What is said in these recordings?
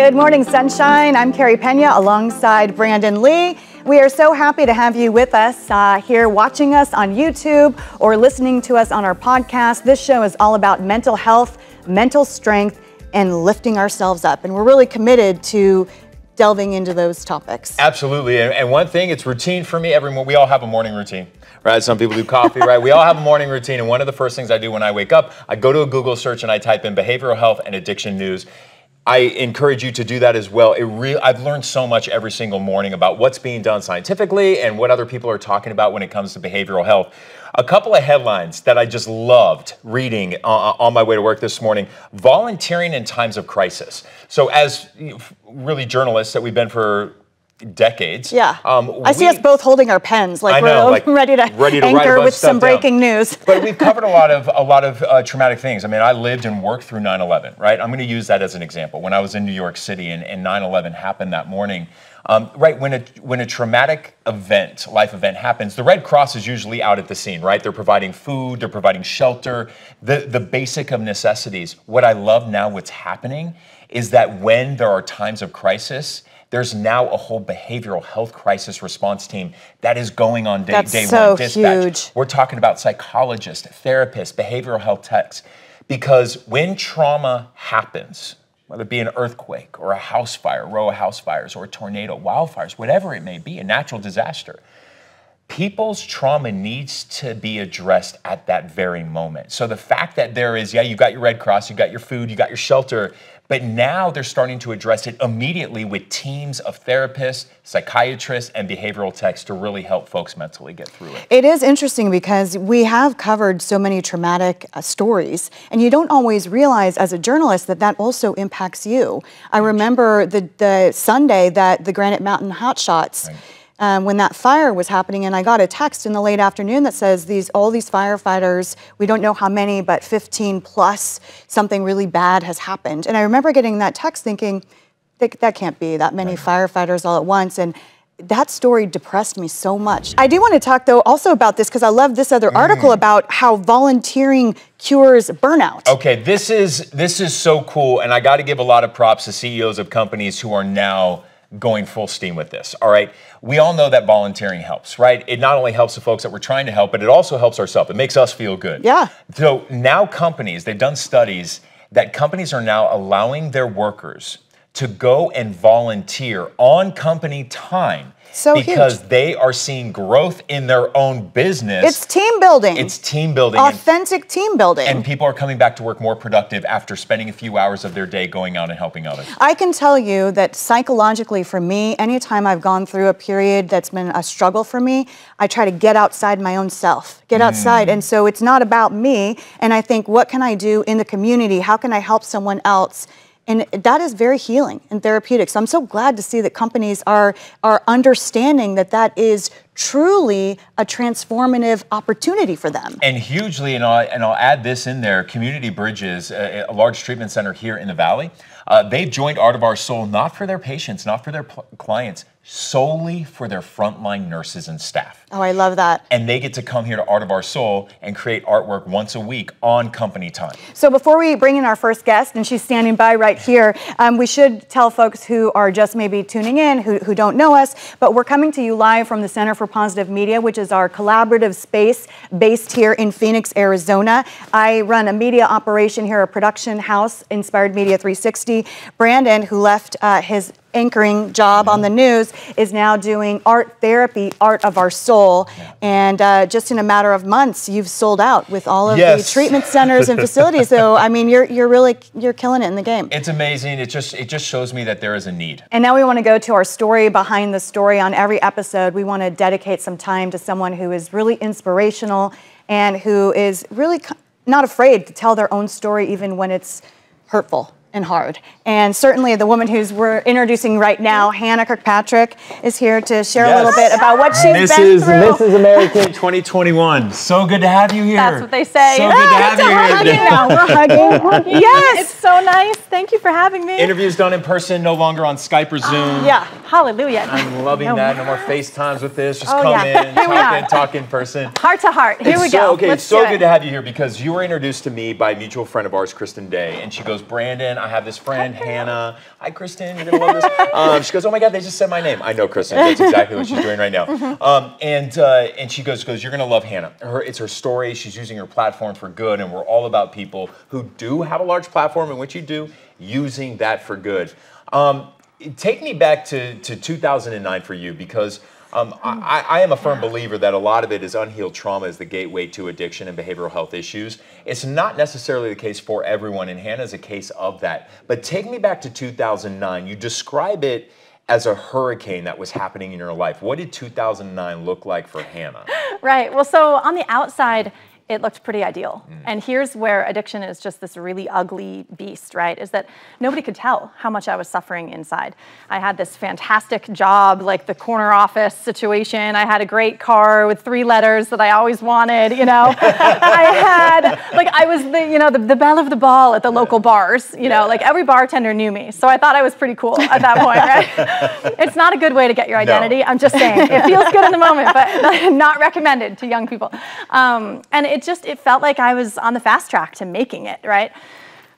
Good morning, sunshine. I'm Carrie Pena alongside Brandon Lee. We are so happy to have you with us here watching us on YouTube or listening to us on our podcast. This show is all about mental health, mental strength, and lifting ourselves up. And we're really committed to delving into those topics. Absolutely. And one thing, it's routine for me. We all have a morning routine, right? Some people do coffee, right? We all have a morning routine. And one of the first things I do when I wake up, I go to a Google search and I type in behavioral health and addiction news. I encourage you to do that as well. I've learned so much every single morning about what's being done scientifically and what other people are talking about when it comes to behavioral health. A couple of headlines that I just loved reading on my way to work this morning. Volunteering in times of crisis. So as really journalists that we've been for decades. Yeah, I see us both holding our pens, like we're ready to anchor with some breaking news. But we've covered a lot of traumatic things. I mean, I lived and worked through 9/11, right? I'm going to use that as an example. When I was in New York City and 9/11 happened that morning, right, when a traumatic event, life event happens, the Red Cross is usually out at the scene, right? They're providing food, they're providing shelter, the basic of necessities. What I love now, what's happening, is that when there are times of crisis, there's now a whole behavioral health crisis response team that is going on day one dispatch. Huge. We're talking about psychologists, therapists, behavioral health techs, because when trauma happens, whether it be an earthquake or a house fire, row of house fires, or a tornado, wildfires, whatever it may be, a natural disaster, people's trauma needs to be addressed at that very moment. So the fact that there is, yeah, you got your Red Cross, you got your food, you got your shelter, but now they're starting to address it immediately with teams of therapists, psychiatrists, and behavioral techs to really help folks mentally get through it. It is interesting because we have covered so many traumatic stories, and you don't always realize as a journalist that that also impacts you. I remember the Sunday that the Granite Mountain hotshots, right, when that fire was happening, and I got a text in the late afternoon that says all these firefighters, we don't know how many, but 15 plus, something really bad has happened. And I remember getting that text thinking, that can't be that many firefighters all at once. And that story depressed me so much. I do want to talk, though, also about this, because I love this other article about how volunteering cures burnout. Okay, this is so cool, and I got to give a lot of props to CEOs of companies who are now going full steam with this, all right? We all know that volunteering helps, right? It not only helps the folks that we're trying to help, but it also helps ourselves. It makes us feel good. Yeah. So now companies, they've done studies that companies are now allowing their workers to go and volunteer on company time. So because they are seeing growth in their own business. It's team building. It's team building. Authentic team building. And people are coming back to work more productive after spending a few hours of their day going out and helping others. I can tell you that psychologically for me, anytime I've gone through a period that's been a struggle for me, I try to get outside my own self, get outside. And so it's not about me. And I think, what can I do in the community? How can I help someone else? And that is very healing and therapeutic. So I'm so glad to see that companies are understanding that that is truly a transformative opportunity for them. And hugely, and I'll add this in there, Community Bridges, a large treatment center here in the Valley, they've joined Art of Our Soul, not for their patients, not for their clients, solely for their frontline nurses and staff. Oh, I love that. And they get to come here to Art of Our Soul and create artwork once a week on company time. So before we bring in our first guest, and she's standing by right here, we should tell folks who are just maybe tuning in, who don't know us, but we're coming to you live from the Center for Positive Media, which is our collaborative space based here in Phoenix, Arizona. I run a media operation here, a production house, Inspired Media 360. Brandon, who left his anchoring job on the news, is now doing art therapy, Art of Our Soul. And just in a matter of months, you've sold out with all of the treatment centers and facilities. So, I mean, you're killing it in the game. It's amazing. It just shows me that there is a need. And now we want to go to our story behind the story. On every episode, we want to dedicate some time to someone who is really inspirational and who is really not afraid to tell their own story, even when it's hurtful and hard. And certainly the woman we're introducing right now, Hannah Kirkpatrick, is here to share a little bit about what she's been through. Mrs. America 2021. So good to have you here. That's what they say. So good to have you here. We're hugging. Yes. so nice. Thank you for having me. Interviews done in person, no longer on Skype or Zoom. Yeah, hallelujah. I'm loving that. No more FaceTimes with this. Just come in, talk in person. Heart to heart. Here we go. Okay, it's so good to have you here because you were introduced to me by a mutual friend of ours, Kristen Day, and she goes, Brandon, I have this friend, Hannah. Hi, Kristen. You're gonna love this. She goes, oh my God, they just said my name. I know Kristen. That's exactly what she's doing right now. And she goes, you're gonna love Hannah. It's her story. She's using her platform for good, and we're all about people who do have a large platform, in which you do, using that for good. Take me back to 2009 for you, because I am a firm believer that a lot of it is unhealed trauma is the gateway to addiction and behavioral health issues. It's not necessarily the case for everyone, and Hannah's a case of that. But take me back to 2009. You describe it as a hurricane that was happening in your life. What did 2009 look like for Hannah? Right. Well, so on the outside, it looked pretty ideal. And here's where addiction is just this really ugly beast, right? Is that nobody could tell how much I was suffering inside. I had this fantastic job, like the corner office situation. I had a great car with 3 letters that I always wanted, you know. I was the belle of the ball at the local bars, you know, like every bartender knew me. So I thought I was pretty cool at that point, right? It's not a good way to get your identity. No. I'm just saying, it feels good in the moment, but not recommended to young people. And it felt like I was on the fast track to making it, right?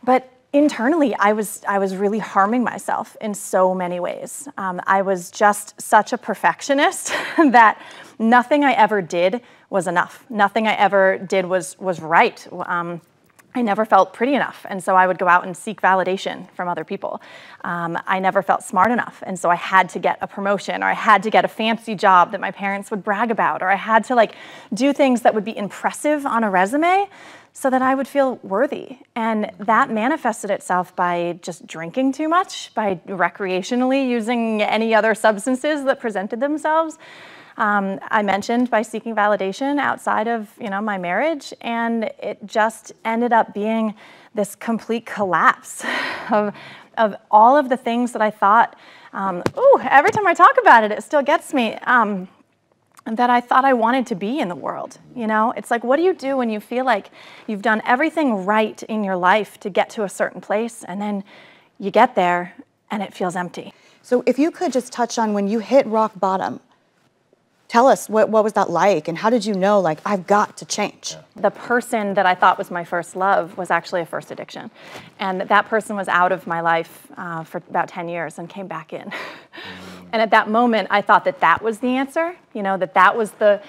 But internally, I was really harming myself in so many ways. I was just such a perfectionist that nothing I ever did was enough. Nothing I ever did was right. I never felt pretty enough, and so I would go out and seek validation from other people. I never felt smart enough, and so I had to get a promotion, or I had to get a fancy job that my parents would brag about, or I had to do things that would be impressive on a resume so that I would feel worthy. And that manifested itself by just drinking too much, by recreationally using any other substances that presented themselves. I mentioned by seeking validation outside of, my marriage, and it just ended up being this complete collapse of all of the things that I thought, every time I talk about it, it still gets me, that I thought I wanted to be in the world. It's like, what do you do when you feel like you've done everything right in your life to get to a certain place, and then you get there and it feels empty? So if you could just touch on when you hit rock bottom, tell us, what was that like, and how did you know, I've got to change? The person that I thought was my first love was actually a first addiction. And that person was out of my life for about 10 years and came back in. And at that moment, I thought that was the answer, that was the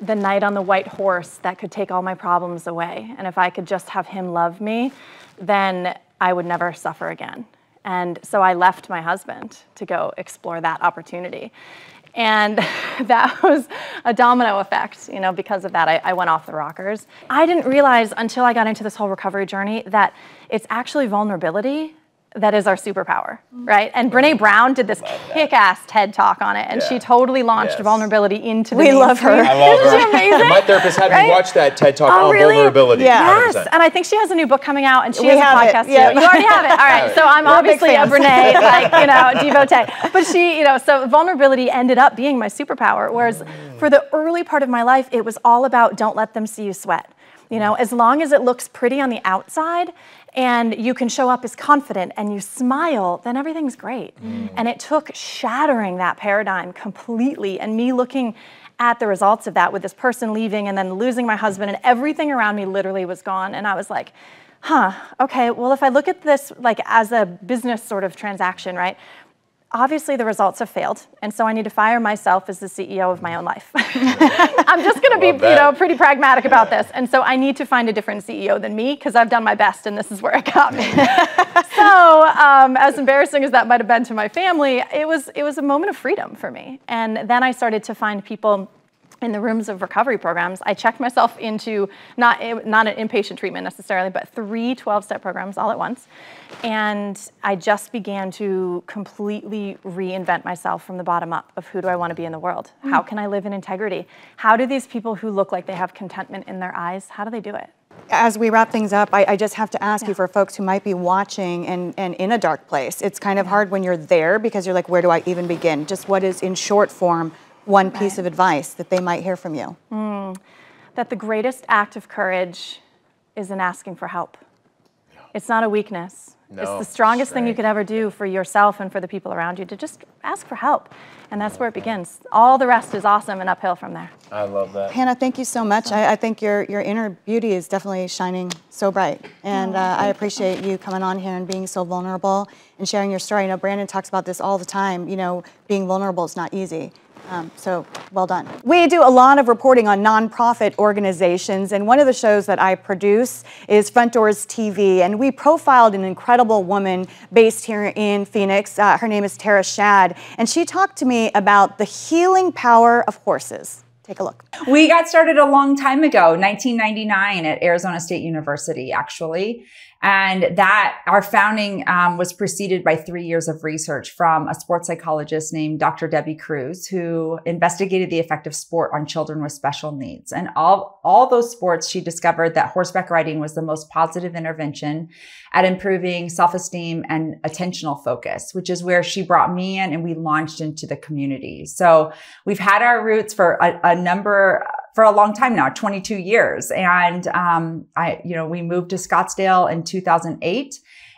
knight on the white horse that could take all my problems away. And if I could just have him love me, then I would never suffer again. And so I left my husband to go explore that opportunity. And that was a domino effect, because of that, I went off the rockers. I didn't realize until I got into this whole recovery journey that it's actually vulnerability that is our superpower, right? And Brene Brown did this kick-ass TED Talk on it, and she totally launched vulnerability into the mainstream. We love her. I love her. Isn't she amazing? My therapist had me watch that TED Talk on vulnerability. Yeah. Yes, 100%. and I think she has a new book coming out, and she We has a have podcast it. Yeah. too. You already have it. All right, so I'm obviously a Brene, devotee. But she, so vulnerability ended up being my superpower, whereas for the early part of my life, it was all about don't let them see you sweat. As long as it looks pretty on the outside and you can show up as confident and you smile, then everything's great. And it took shattering that paradigm completely and me looking at the results of that with this person leaving and then losing my husband, and everything around me literally was gone. And I was like, okay, well, if I look at this as a business sort of transaction, right? Obviously, the results have failed, and so I need to fire myself as the CEO of my own life. I'm just going to be, pretty pragmatic about this, and so I need to find a different CEO than me because I've done my best, and this is where it got me. So, as embarrassing as that might have been to my family, it was a moment of freedom for me. And then I started to find people in the rooms of recovery programs. I checked myself into not an inpatient treatment necessarily, but 3 12-step programs all at once. And I just began to completely reinvent myself from the bottom up of who do I want to be in the world? How can I live in integrity? How do these people who look like they have contentment in their eyes, how do they do it? As we wrap things up, I just have to ask you, for folks who might be watching and in a dark place, it's kind of hard when you're there because you're like, where do I even begin? Just what is, in short form, one piece of advice that they might hear from you? That the greatest act of courage is in asking for help. It's not a weakness. No, it's the strongest thing you strength. could ever do for yourself and for the people around you, to just ask for help. And that's where it begins. All the rest is awesome and uphill from there. I love that. Hannah, thank you so much. I think your inner beauty is definitely shining so bright. And I appreciate you coming on here and being so vulnerable and sharing your story. I know Brandon talks about this all the time. You know, being vulnerable is not easy. So well done. We do a lot of reporting on nonprofit organizations, and one of the shows that I produce is Front Doors TV, and we profiled an incredible woman based here in Phoenix. Her name is Tara Shad, and she talked to me about the healing power of horses. Take a look. We got started a long time ago, 1999 at Arizona State University, actually. And that our founding was preceded by 3 years of research from a sports psychologist named Dr. Debbie Cruz, who investigated the effect of sport on children with special needs. And all those sports, she discovered that horseback riding was the most positive intervention at improving self-esteem and attentional focus, which is where she brought me in and we launched into the community. So we've had our roots for for a long time now, 22 years. And, we moved to Scottsdale in 2008.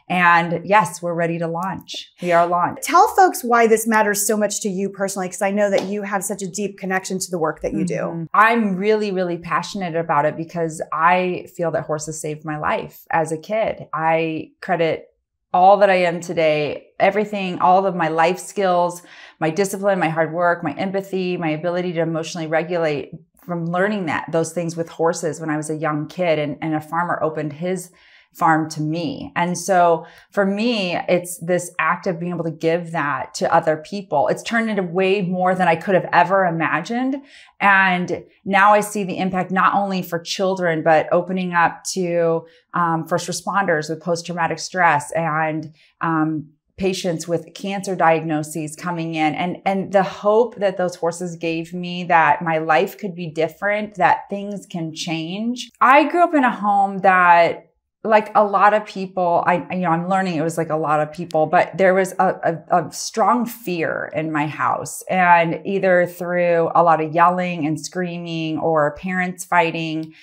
And yes, we're ready to launch. We are launched. Tell folks why this matters so much to you personally, because I know that you have such a deep connection to the work that you do. I'm really, really passionate about it because I feel that horses saved my life as a kid. I credit all that I am today, everything, all of my life skills, my discipline, my hard work, my empathy, my ability to emotionally regulate, from learning those things with horses when I was a young kid, and a farmer opened his farm to me. And so for me, it's this act of being able to give that to other people. It's turned into way more than I could have ever imagined. And now I see the impact not only for children, but opening up to first responders with post-traumatic stress, and patients with cancer diagnoses coming in, and the hope that those horses gave me that my life could be different, that things can change. I grew up in a home that, like a lot of people, I'm learning it was like a lot of people, but there was a strong fear in my house, and either through a lot of yelling and screaming or parents fighting,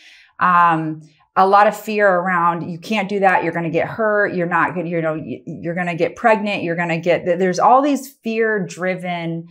a lot of fear around, you can't do that, you're going to get hurt, you're not going to, you're going to get pregnant, there's all these fear-driven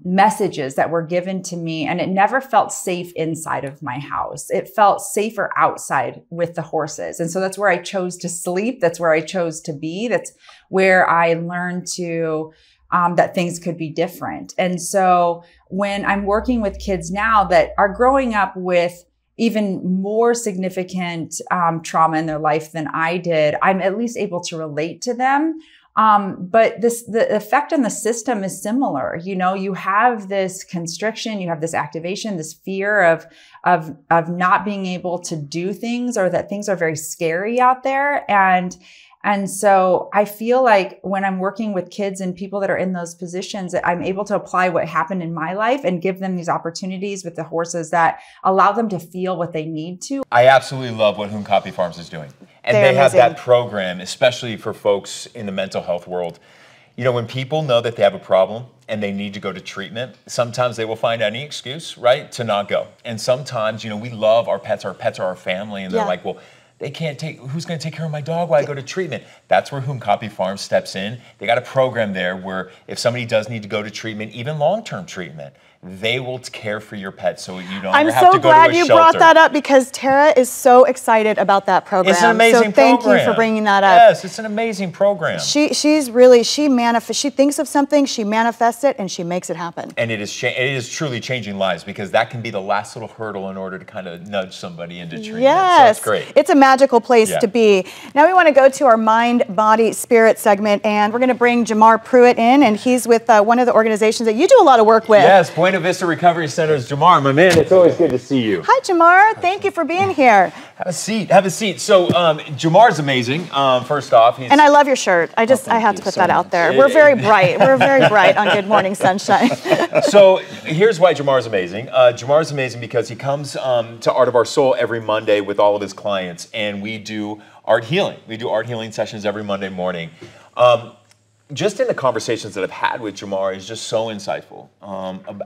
messages that were given to me, and it never felt safe inside of my house. It felt safer outside with the horses. And so that's where I chose to sleep. That's where I chose to be. That's where I learned to that things could be different. And so when I'm working with kids now that are growing up with even more significant trauma in their life than I did, I'm at least able to relate to them. But the effect on the system is similar. You have this constriction, you have this activation, this fear of not being able to do things, or that things are very scary out there. And so I feel like when I'm working with kids and people that are in those positions, that I'm able to apply what happened in my life and give them these opportunities with the horses that allow them to feel what they need to. I absolutely love what Hunkapi Farms is doing. And They're they have amazing. that program, especially for folks in the mental health world. When people know that they have a problem and they need to go to treatment, sometimes they will find any excuse, right, to not go. And sometimes, we love our pets are our family, and they're like, well, who's going to take care of my dog while I go to treatment? That's where Hunkapi Farms steps in. They got a program there where if somebody does need to go to treatment, even long-term treatment, they will care for your pet so you don't have to go to a shelter. I'm so glad you brought that up, because Tara is so excited about that program. It's an amazing program. So thank you for bringing that up. Yes, it's an amazing program. She thinks of something, she manifests it, and she makes it happen. And it is truly changing lives, because that can be the last little hurdle in order to kind of nudge somebody into treatment. Yes, so it's great. It's a magical place to be. Now we want to go to our mind, body, spirit segment, and we're going to bring Jamar Pruitt in, and he's with one of the organizations that you do a lot of work with. Yes, Buena Vista Recovery Center's Jamar, my man. It's always good to see you. Hi, Jamar. Thank you for being here. Have a seat. Have a seat. So Jamar's amazing. First off, and I love your shirt. I have to put that out there. We're very bright. We're very bright on Good Morning Sunshine. So here's why Jamar's amazing. Jamar's amazing because he comes to Art of Our Soul every Monday with all of his clients, and we do art healing. We do art healing sessions every Monday morning. Just in the conversations that I've had with Jamar, he's just so insightful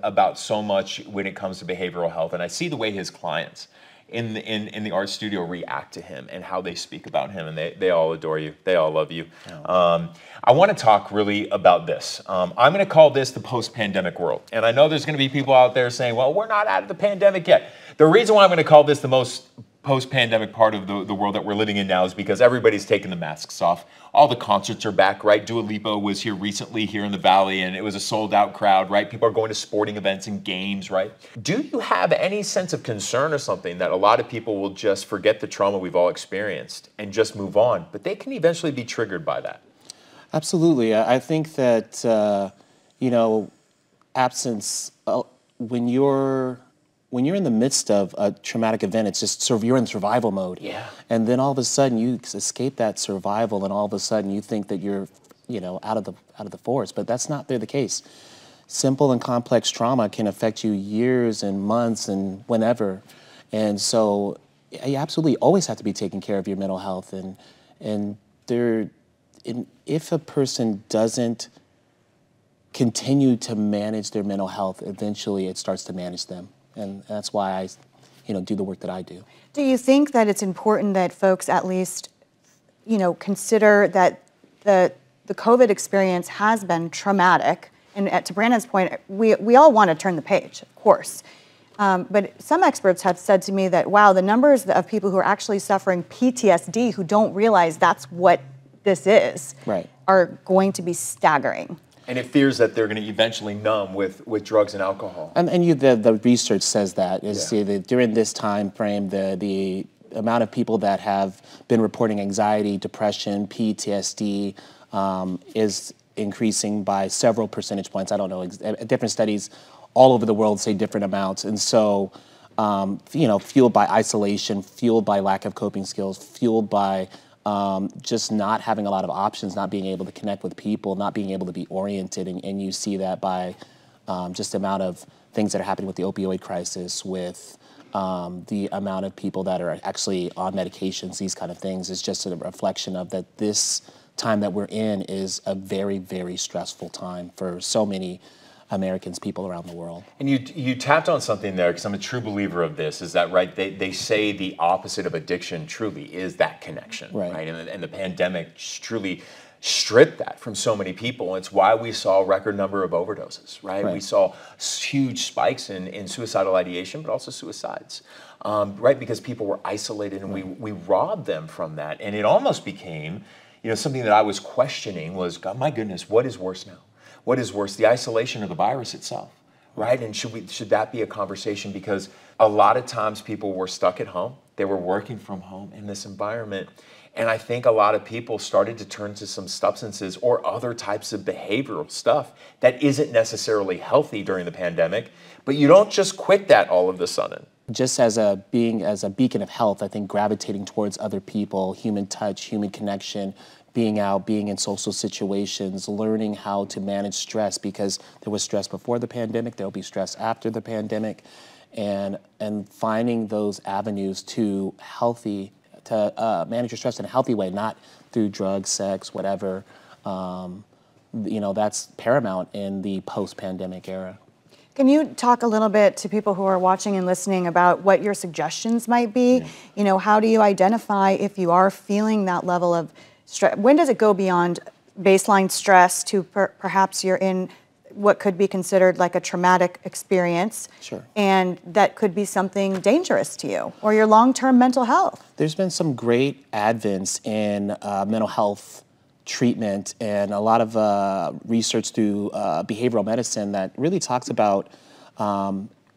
about so much when it comes to behavioral health. And I see the way his clients in the art studio react to him and how they speak about him, and they all adore you. They all love you. I want to talk really about this. I'm going to call this the post-pandemic world. And I know there's going to be people out there saying, well, we're not out of the pandemic yet. The reason why I'm going to call this the most post-pandemic part of the world that we're living in now is because everybody's taking the masks off. All the concerts are back, right? Dua Lipa was here recently here in the Valley, and it was a sold-out crowd, right? People are going to sporting events and games, right? Do you have any sense of concern or something that a lot of people will just forget the trauma we've all experienced and just move on, but they can eventually be triggered by that? Absolutely. I think that, you know, absence, when you're in the midst of a traumatic event, it's just sort of you're in survival mode. Yeah. And then all of a sudden you escape that survival, and all of a sudden you think that you're, you know, out of the forest, but that's not the case. Simple and complex trauma can affect you years and months and whenever. And so you absolutely always have to be taking care of your mental health, and if a person doesn't continue to manage their mental health, eventually it starts to manage them. And that's why I, you know, do the work that I do. Do you think that it's important that folks at least, you know, consider that the COVID experience has been traumatic? And to Brandon's point, we all want to turn the page, of course. But some experts have said to me that, wow, the numbers of people who are actually suffering PTSD who don't realize that's what this is, right, are going to be staggering. And it fears that they're going to eventually numb with drugs and alcohol. And the research says that, that during this time frame, the amount of people that have been reporting anxiety, depression, PTSD is increasing by several percentage points. I don't know, different studies all over the world say different amounts. And so, you know, fueled by isolation, fueled by lack of coping skills, fueled by just not having a lot of options, not being able to connect with people, not being able to be oriented. And you see that by just the amount of things that are happening with the opioid crisis, with the amount of people that are actually on medications, these kind of things. It's just a reflection of that this time that we're in is a very, very stressful time for so many Americans, people around the world. And you tapped on something there, because I'm a true believer of this, is that, right, they say the opposite of addiction truly is that connection, right? And the pandemic truly stripped that from so many people. It's why we saw a record number of overdoses, right? We saw huge spikes in suicidal ideation, but also suicides, right? Because people were isolated, and we robbed them from that. And it almost became, you know, something that I was questioning was, God, my goodness, what is worse now? What is worse, the isolation or the virus itself, right? And should that be a conversation? Because a lot of times people were stuck at home. They were working from home in this environment. And I think a lot of people started to turn to some substances or other types of behavioral stuff that isn't necessarily healthy during the pandemic, but you don't just quit that all of a sudden. Just as a beacon of health, I think gravitating towards other people, human touch, human connection, being out, being in social situations, learning how to manage stress, because there was stress before the pandemic, there'll be stress after the pandemic, and finding those avenues to manage your stress in a healthy way, not through drugs, sex, whatever. You know, that's paramount in the post-pandemic era. Can you talk a little bit to people who are watching and listening about what your suggestions might be? You know, how do you identify if you are feeling that level of stress? When does it go beyond baseline stress to perhaps you're in what could be considered like a traumatic experience? Sure. And that could be something dangerous to you or your long-term mental health. There's been some great advents in mental health treatment and a lot of research through behavioral medicine that really talks about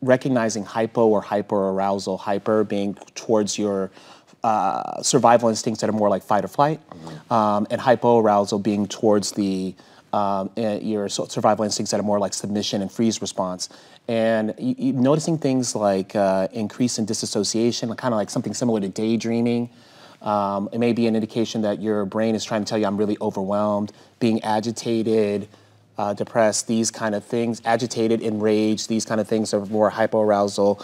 recognizing hypo or hyperarousal, hyper being towards your survival instincts that are more like fight or flight, and hypoarousal being towards the your survival instincts that are more like submission and freeze response. And you noticing things like increase in disassociation, kind of like something similar to daydreaming. It may be an indication that your brain is trying to tell you, I'm really overwhelmed, being agitated, depressed, these kind of things, agitated, enraged, these kind of things are more hypoarousal,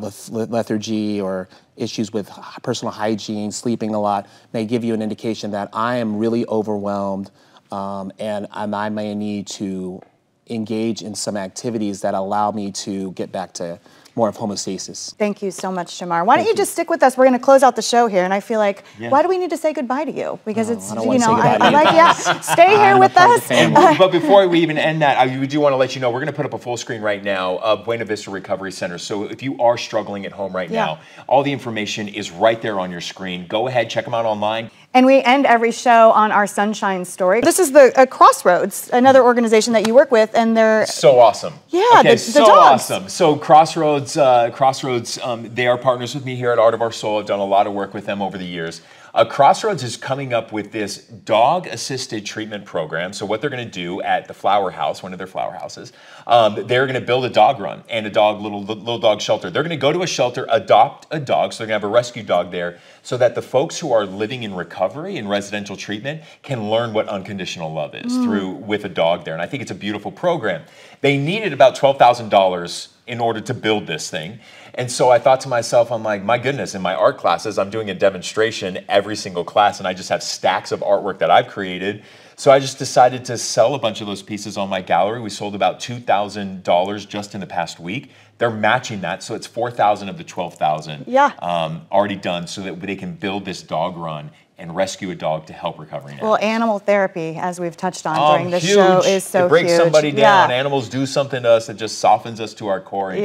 with lethargy or issues with personal hygiene, sleeping a lot, may give you an indication that I am really overwhelmed, and I may need to engage in some activities that allow me to get back to more of homeostasis. Thank you so much, Jamar. Why don't you just stick with us? We're going to close out the show here, and I feel like, why do we need to say goodbye to you? Because it's, I don't you want to know, say goodbye I to you like, guys. stay here with us. But before we even end that, we do want to let you know we're going to put up a full screen right now of Buena Vista Recovery Center. So if you are struggling at home right now, all the information is right there on your screen. Go ahead, check them out online. And we end every show on our sunshine story. This is the Crossroads, another organization that you work with, and they're so awesome. Yeah, okay, the so dogs. awesome. So Crossroads, they are partners with me here at Art of Our Soul. I've done a lot of work with them over the years. Crossroads is coming up with this dog-assisted treatment program. So what they're going to do at the Flower House, one of their flower houses, they're going to build a dog run and a little dog shelter. They're going to go to a shelter, adopt a dog, so they're going to have a rescue dog there, so that the folks who are living in recovery and residential treatment can learn what unconditional love is with a dog there. And I think it's a beautiful program. They needed about $12,000 in order to build this thing. And so I thought to myself, I'm like, my goodness, in my art classes, I'm doing a demonstration every single class, and I just have stacks of artwork that I've created. So I just decided to sell a bunch of those pieces on my gallery. We sold about $2,000 just in the past week. They're matching that, so it's $4,000 of the $12,000 already done, so that they can build this dog run and rescue a dog to help recovering animals. Well, animal therapy, as we've touched on during the show, is so huge. It breaks somebody down. Animals do something to us that just softens us to our core.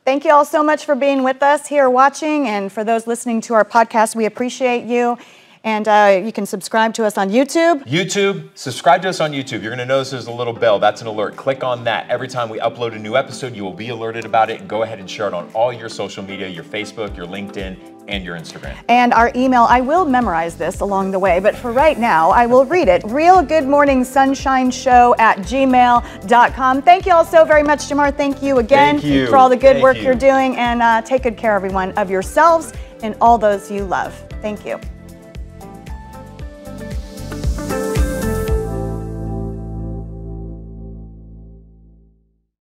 Thank you all so much for being with us here watching, and for those listening to our podcast, we appreciate you. And you can subscribe to us on YouTube. Subscribe to us on YouTube. You're going to notice there's a little bell. That's an alert. Click on that. Every time we upload a new episode, you will be alerted about it. And go ahead and share it on all your social media, your Facebook, your LinkedIn, and your Instagram. And our email, I will memorize this along the way, but for right now, I will read it. realgoodmorningsunshineshow@gmail.com. Thank you all so very much, Jamar. Thank you again for all the good work you're doing. And take good care, everyone, of yourselves and all those you love. Thank you.